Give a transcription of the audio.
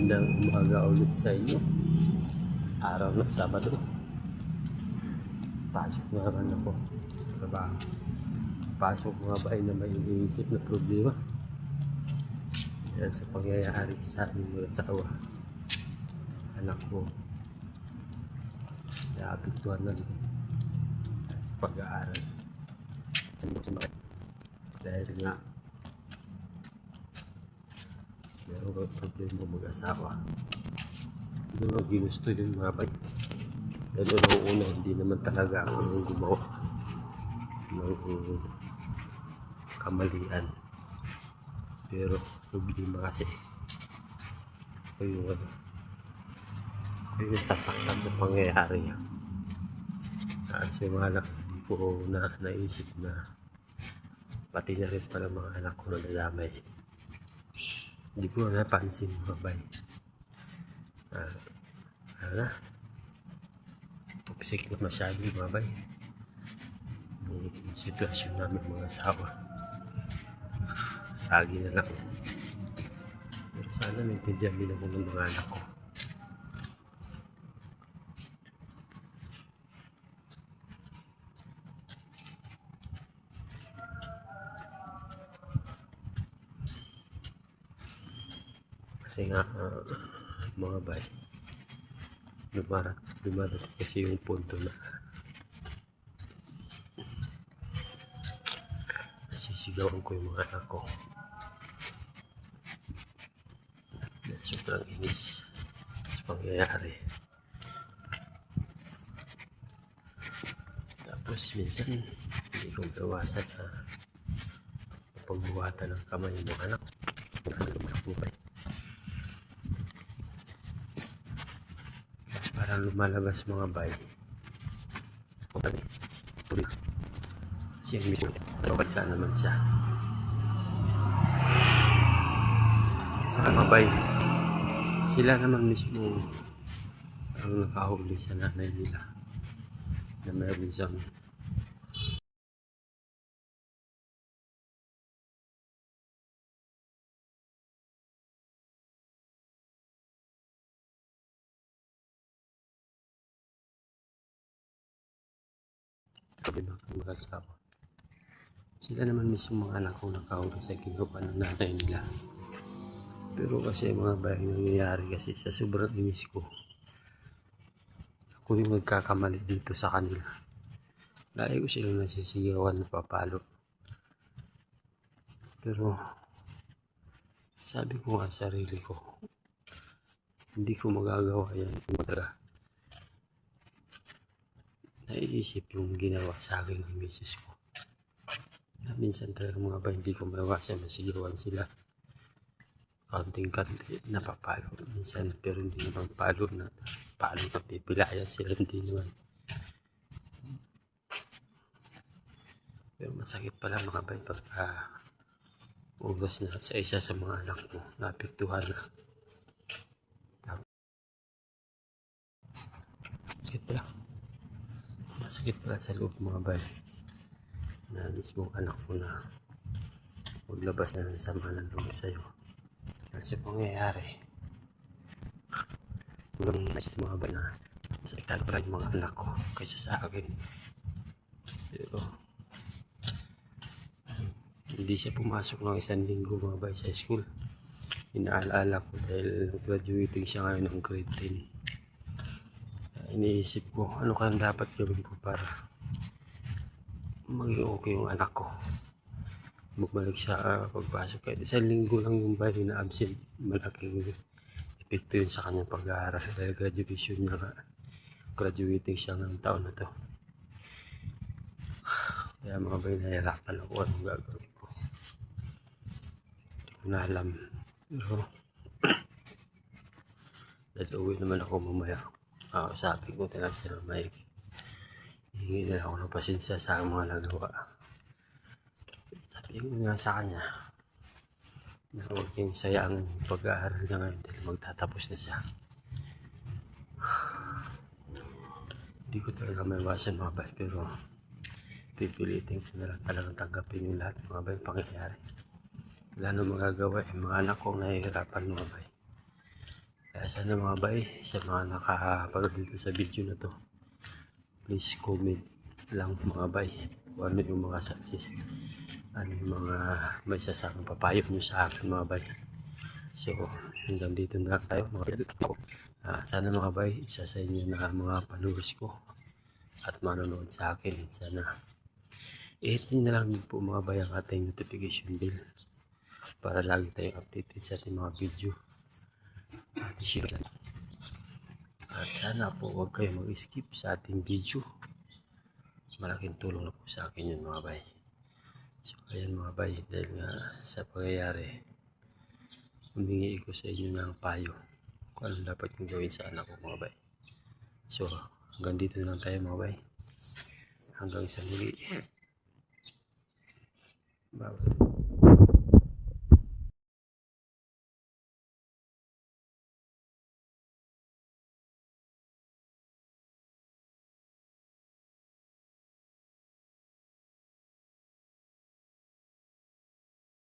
Magandang umaga ulit sa inyo. Araw ng Sabado. Pasok na naman ako sa trabaho. Pasok nga ba ay na may iniisip na problema? Yan sa pangyayari sa aming mga asawa. Anak ko, naapektuhan na sa pag-aaral. Dahil nga meron kang problema mag-asawa. Hindi mo ginusto yung mga bay. Dahil noong una, hindi naman talaga ako gumawa ng kamalian. Pero problema kasi ako yung sasaktan sa pangyayari. So mga anak, hindi ko naisip na pati na rin pala mga anak ko na nadamay. Hindi ko napansin mga bay. Toxic na masyado mga bay yung sitwasyon namin mga asawa. Lagi na lang. Pero sana naintindihan din ako ng mga anak ko. Kasi nga mga bay, dumarat kasi yung punto na nasisigawan ko yung mga anak ko. Sobrang inis sa pangyayari. Tapos minsan hindi ko gawasan na pagbuhatan ng kamay ng mga anak ko. Parang lumalabas mga bay. Siyang mismo. Saan naman siya. Sa mga bay, sila naman mismo ang nakahuli sa nanay nila na mayroon siyang problema ng mga asawa. Sila naman mismo mga anak ko nakahuli sa ginawa ng nanay nila. Pero kasi mga bahay nangyayari kasi sa sobrang inis ko, ako yung nagkakamali dito sa kanila. Dahil ko silang nasisigawan na papalo. Pero sabi ko nga sa sarili ko, hindi ko magagawa yan. Naiisip yung ginawa sa akin ng misis ko. Minsan talaga mga bahay hindi ko maiwasan masigawan sila. Kaunting-kaunti napapalo minsan, pero hindi naman palo na pipilayan sila, hindi naman. Pero masakit pala mga bay pagka ugas na sa isa sa mga anak mo naapektuhan na. Masakit pala sa loob mga bay na mismo anak mo na maglabas na ng sama ng loob sa'yo. Kasi pangyayari walang naisip mga ba na masakitan pala yung mga anak ko kaysa sa akin. Pero hindi siya pumasok ng 1 linggo mga ba sa school. Inaalala ko dahil graduating siya ngayon ng grade 10. Iniisip ko ano kayang dapat gawin ko para maging okay yung anak ko. Magbalik sa pagpasok. Kahit 1 linggo lang yung bahay na absent, malaking epekto yun sa kanyang pag-aaral dahil graduation niya nga. Graduating siya ng taon na to. Kaya mga bahay, nahirapan ako anong gagawin ko. Hindi ko na alam. Pero dahil uwi naman ako mamaya, sabi ko talaga sa Mike, hihingi na ako ng pasensya sa mga nagawa. Sabi ko nga sa kanya na huwag niyang sayang pag-aaral na ngayon dahil magtatapos na siya. Hindi ko talaga maiwasan mga bay, pero pipilitin ko na lang talagang tanggapin yung lahat mga bay pangyayari. Wala nang magagawa, mga anak kong nahihirapan mga bay. Kaya sana mga bay, sa mga nakapagod dito sa video na to, please comment lang mga bay kung ano yung mga suggest, ano yung mga may sasakang papayo nyo sa akin mga bay. So hanggang dito na lang tayo mga bay. Sana mga bay, isa sa inyo na mga followers ko at manonood sa akin, sana i-hit nyo na lang din po mga bay ang ating notification bell para lagi tayong updated sa ating mga video at i-share. At sana po huwag kayo mag-skip sa ating video, malaking tulong na po sa akin yun mga bay. So ayan mga bay, dahil nga sa pangyayari, humingi ko sa inyo ng payo kung anong dapat kong gawin sa anak ko mga bay. So hanggang dito na lang tayo mga bay, hanggang sa muli. Bye.